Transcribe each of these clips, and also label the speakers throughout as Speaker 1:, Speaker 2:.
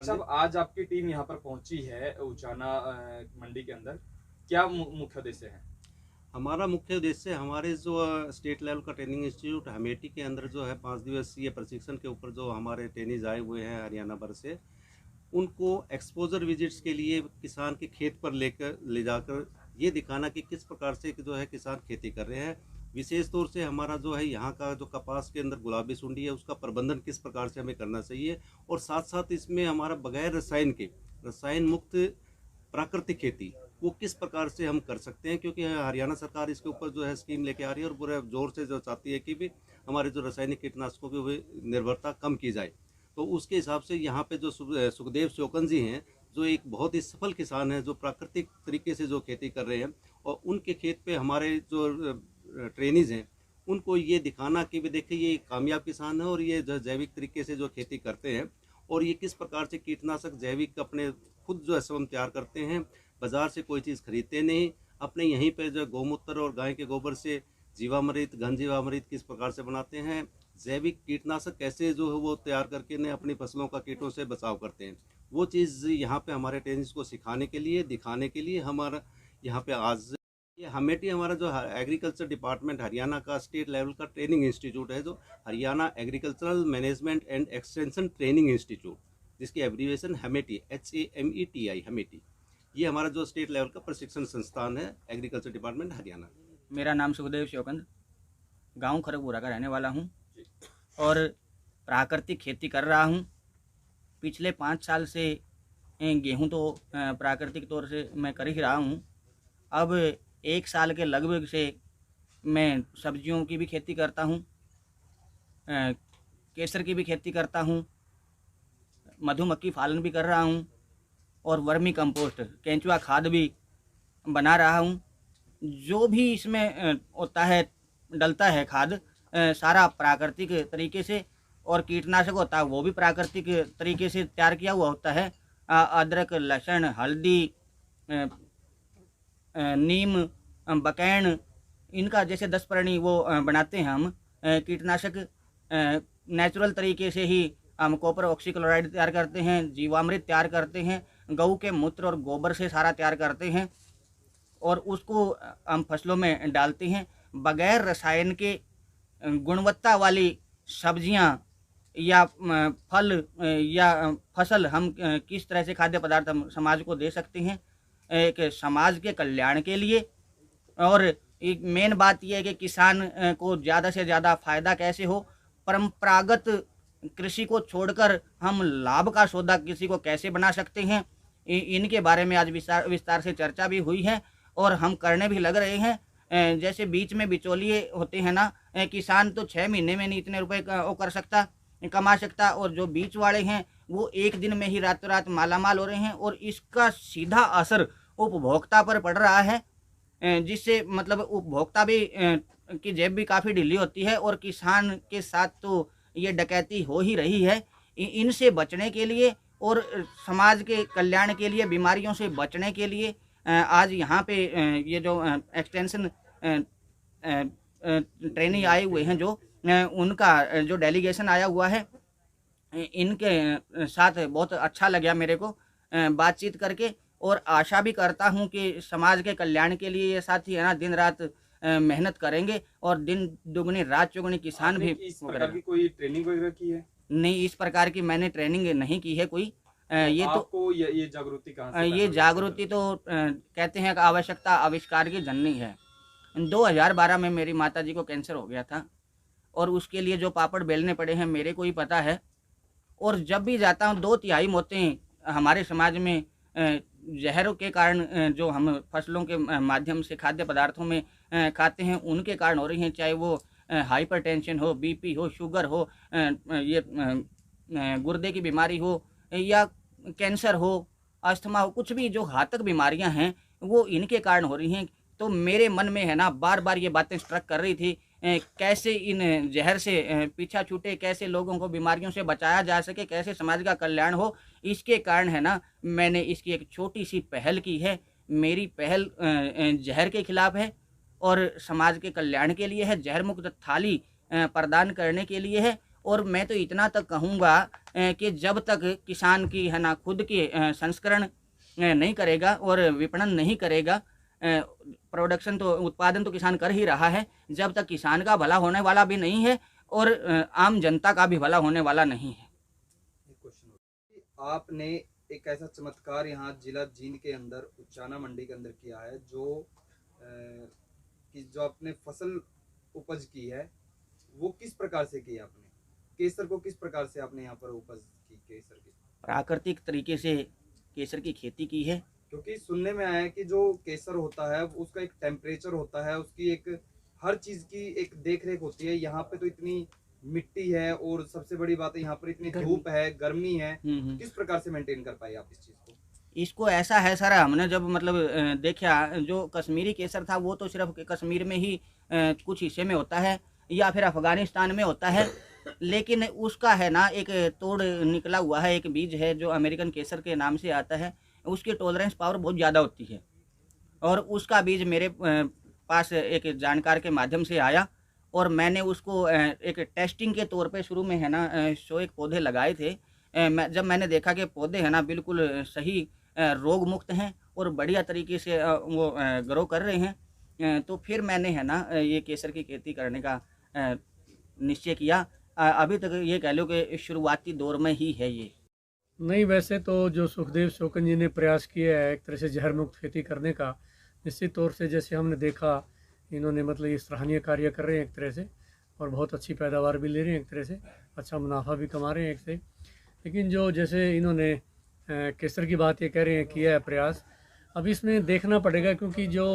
Speaker 1: सब आज आपकी टीम यहाँ पर पहुंची है उचाना मंडी के अंदर, क्या मुख्य उद्देश्य है?
Speaker 2: हमारा मुख्य उद्देश्य हमारे जो स्टेट लेवल का ट्रेनिंग इंस्टीट्यूट हमेटी के अंदर जो है 5 दिवसीय प्रशिक्षण के ऊपर जो हमारे ट्रेनिज आए हुए हैं हरियाणा भर से, उनको एक्सपोजर विजिट्स के लिए किसान के खेत पर ले जाकर ये दिखाना कि किस प्रकार से जो है किसान खेती कर रहे हैं। विशेष तौर से हमारा जो है यहाँ का जो कपास के अंदर गुलाबी सुंडी है उसका प्रबंधन किस प्रकार से हमें करना चाहिए, और साथ साथ इसमें हमारा बगैर रसायन मुक्त प्राकृतिक खेती वो किस प्रकार से हम कर सकते हैं, क्योंकि हरियाणा सरकार इसके ऊपर जो है स्कीम लेके आ रही है और पूरे जोर से जो चाहती है कि भी हमारे जो रासायनिक कीटनाशकों की निर्भरता कम की जाए। तो उसके हिसाब से यहाँ पे जो सुखदेव शोकन जी हैं, जो एक बहुत ही सफल किसान हैं, जो प्राकृतिक तरीके से जो खेती कर रहे हैं, और उनके खेत पे हमारे जो ट्रेनिज हैं उनको ये दिखाना कि भी देखिए ये कामयाब किसान है और ये जो जैविक तरीके से जो खेती करते हैं और ये किस प्रकार से कीटनाशक जैविक अपने खुद जो है स्वयं तैयार करते हैं, बाजार से कोई चीज़ खरीदते नहीं, अपने यहीं पे जो गोमूत्र और गाय के गोबर से जीवामृत घन जीवामृत किस प्रकार से बनाते हैं, जैविक कीटनाशक कैसे जो है वो तैयार करके ने अपनी फसलों का कीटों से बचाव करते हैं, वो चीज़ यहाँ पे हमारे ट्रेनिंग्स को सिखाने के लिए दिखाने के लिए हमारा यहाँ पे आज ये हमेटी हमारा जो एग्रीकल्चर डिपार्टमेंट हरियाणा का स्टेट लेवल का ट्रेनिंग इंस्टीट्यूट है, जो Haryana agricultural management and extension training institute, जिसकी एब्रीविएशन हमेटी HAMETI हमेटी, ये हमारा जो स्टेट लेवल का प्रशिक्षण संस्थान है एग्रीकल्चर डिपार्टमेंट हरियाणा।
Speaker 3: मेरा नाम सुखदेव शोकंद, गांव खरगपुरा का रहने वाला हूं और प्राकृतिक खेती कर रहा हूं। पिछले 5 साल से गेहूं तो प्राकृतिक तौर से मैं कर ही रहा हूं। अब 1 साल के लगभग से मैं सब्जियों की भी खेती करता हूं, केसर की भी खेती करता हूं, मधुमक्खी पालन भी कर रहा हूं और वर्मी कंपोस्ट केंचुआ खाद भी बना रहा हूं। जो भी इसमें होता है डलता है खाद सारा प्राकृतिक तरीके से, और कीटनाशक होता है वो भी प्राकृतिक तरीके से तैयार किया हुआ होता है। अदरक, लहसुन, हल्दी, नीम, बकैन, इनका जैसे 10 परणी वो बनाते हैं हम। कीटनाशक नेचुरल तरीके से ही हम कॉपर ऑक्सीक्लोराइड तैयार करते हैं, जीवामृत तैयार करते हैं, गऊ के मूत्र और गोबर से सारा तैयार करते हैं और उसको हम फसलों में डालते हैं। बगैर रसायन के गुणवत्ता वाली सब्जियां या फल या फसल हम किस तरह से खाद्य पदार्थ हम समाज को दे सकते हैं एक समाज के कल्याण के लिए। और एक मेन बात यह है कि किसान को ज़्यादा से ज़्यादा फायदा कैसे हो, परंपरागत कृषि को छोड़कर हम लाभ का सौदा किसी को कैसे बना सकते हैं, इनके बारे में आज विस्तार से चर्चा भी हुई है और हम करने भी लग रहे हैं। जैसे बीच में बिचौलिए होते हैं ना, किसान तो 6 महीने में नहीं इतने रुपए वो कर सकता, कमा सकता, और जो बीच वाले हैं वो एक दिन में ही रातों रात मालामाल हो रहे हैं और इसका सीधा असर उपभोक्ता पर पड़ रहा है, जिससे मतलब उपभोक्ता भी की जेब भी काफ़ी ढीली होती है और किसान के साथ तो ये डकैती हो ही रही है। इनसे बचने के लिए और समाज के कल्याण के लिए, बीमारियों से बचने के लिए आज यहाँ पे ये जो एक्सटेंशन ट्रेनिंग आए हुए हैं, जो उनका जो डेलीगेशन आया हुआ है, इनके साथ बहुत अच्छा लगा मेरे को बातचीत करके, और आशा भी करता हूँ कि समाज के कल्याण के लिए ये साथी है ना दिन रात मेहनत करेंगे और दिन दुगनी रात चौगुनी किसान भी।
Speaker 1: इस प्रकार की कोई ट्रेनिंग वगैरह की है?
Speaker 3: नहीं, इस प्रकार की मैंने ट्रेनिंग नहीं की है कोई। ये तो
Speaker 1: आपको ये जागृति कहाँ से
Speaker 3: ये जागृति तो कहते हैं कि आवश्यकता आविष्कार की जननी है। 2012 में मेरी माताजी को कैंसर हो गया था और उसके लिए जो पापड़ बेलने पड़े हैं मेरे को ही पता है। और जब भी जाता हूँ 2/3 मौतें हमारे समाज में जहरों के कारण जो हम फसलों के माध्यम से खाद्य पदार्थों में खाते हैं उनके कारण हो रही हैं, चाहे वो हाइपरटेंशन हो, बीपी हो, शुगर हो, ये गुर्दे की बीमारी हो या कैंसर हो, अस्थमा हो, कुछ भी जो घातक बीमारियां हैं वो इनके कारण हो रही हैं। तो मेरे मन में है ना बार बार ये बातें स्ट्रक कर रही थी, कैसे इन जहर से पीछा छूटे, कैसे लोगों को बीमारियों से बचाया जा सके, कैसे समाज का कल्याण हो। इसके कारण है ना मैंने इसकी एक छोटी सी पहल की है। मेरी पहल जहर के खिलाफ है और समाज के कल्याण के लिए है, जहर मुक्त थाली प्रदान करने के लिए है और मैं तो इतना तक कहूँगा कि जब तक किसान की है ना खुद की संस्करण नहीं करेगा और विपणन नहीं करेगा, प्रोडक्शन तो उत्पादन तो किसान कर ही रहा है, जब तक किसान का भला होने वाला भी नहीं है और आम जनता का भी भला होने वाला नहीं है।
Speaker 1: आपने एक ऐसा चमत्कार यहाँ जिला जींद के अंदर उचाना मंडी के अंदर किया है कि जो आपने फसल उपज की है वो किस प्रकार से की आपने, केसर को किस प्रकार से आपने यहाँ पर उपज की, केसर की
Speaker 3: प्राकृतिक तरीके से केसर की खेती की है।
Speaker 1: क्योंकि सुनने में आया है कि जो केसर होता है उसका एक टेम्परेचर होता है, उसकी एक हर चीज की एक देख रेख होती है। यहाँ पे तो इतनी मिट्टी है और सबसे बड़ी बात है यहाँ पर इतनी धूप है, गर्मी है, किस प्रकार से मेंटेन कर पाए आप इस चीज को?
Speaker 3: इसको ऐसा है सर, हमने जब मतलब देखा, जो कश्मीरी केसर था वो तो सिर्फ कश्मीर में ही कुछ हिस्से में होता है या फिर अफगानिस्तान में होता है, लेकिन उसका है ना एक तोड़ निकला हुआ है, एक बीज है जो अमेरिकन केसर के नाम से आता है, उसकी टॉलरेंस पावर बहुत ज़्यादा होती है और उसका बीज मेरे पास एक जानकार के माध्यम से आया और मैंने उसको एक टेस्टिंग के तौर पे शुरू में है ना 101 पौधे लगाए थे। जब मैंने देखा कि पौधे है ना बिल्कुल सही रोग मुक्त हैं और बढ़िया तरीके से वो ग्रो कर रहे हैं, तो फिर मैंने है ना ये केसर की खेती करने का निश्चय किया। अभी तक ये कह लो कि शुरुआती दौर में ही है ये।
Speaker 4: नहीं, वैसे तो जो सुखदेव शोकन जी ने प्रयास किया है एक तरह से जहर मुक्त खेती करने का, निश्चित तौर से जैसे हमने देखा इन्होंने मतलब ये सराहनीय कार्य कर रहे हैं एक तरह से, और बहुत अच्छी पैदावार भी ले रहे हैं एक तरह से, अच्छा मुनाफा भी कमा रहे हैं एक से। लेकिन जो जैसे इन्होंने केसर की बात ये कह रहे हैं किया है प्रयास, अब इसमें देखना पड़ेगा क्योंकि जो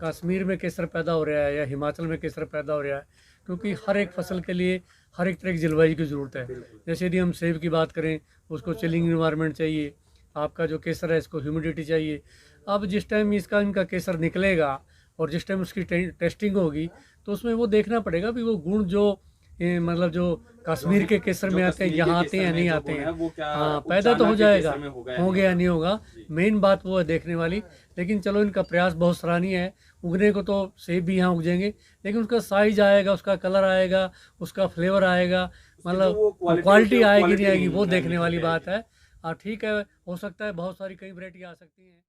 Speaker 4: कश्मीर में केसर पैदा हो रहा है या हिमाचल में केसर पैदा हो रहा है, क्योंकि हर एक फसल के लिए हर एक तरह की जलवायु की ज़रूरत है। जैसे यदि हम सेब की बात करें, उसको चिलिंग इन्वायरमेंट चाहिए, आपका जो केसर है इसको ह्यूमिडिटी चाहिए। अब जिस टाइम इनका केसर निकलेगा और जिस टाइम उसकी टेस्टिंग होगी तो उसमें वो देखना पड़ेगा भी वो गुण जो मतलब जो कश्मीर के केसर में आते हैं यहाँ आते हैं नहीं आते हैं, हाँ पैदा तो हो जाएगा, हो गया नहीं होगा, मेन बात वो है देखने वाली। लेकिन चलो इनका प्रयास बहुत सराहनीय है। उगने को तो सेब भी यहाँ उग जाएंगे, लेकिन उसका साइज आएगा, उसका कलर आएगा, उसका फ्लेवर आएगा, मतलब क्वालिटी आएगी नहीं आएगी वो देखने वाली बात है। ठीक है, हो सकता है बहुत सारी कई वैरायटी आ सकती हैं।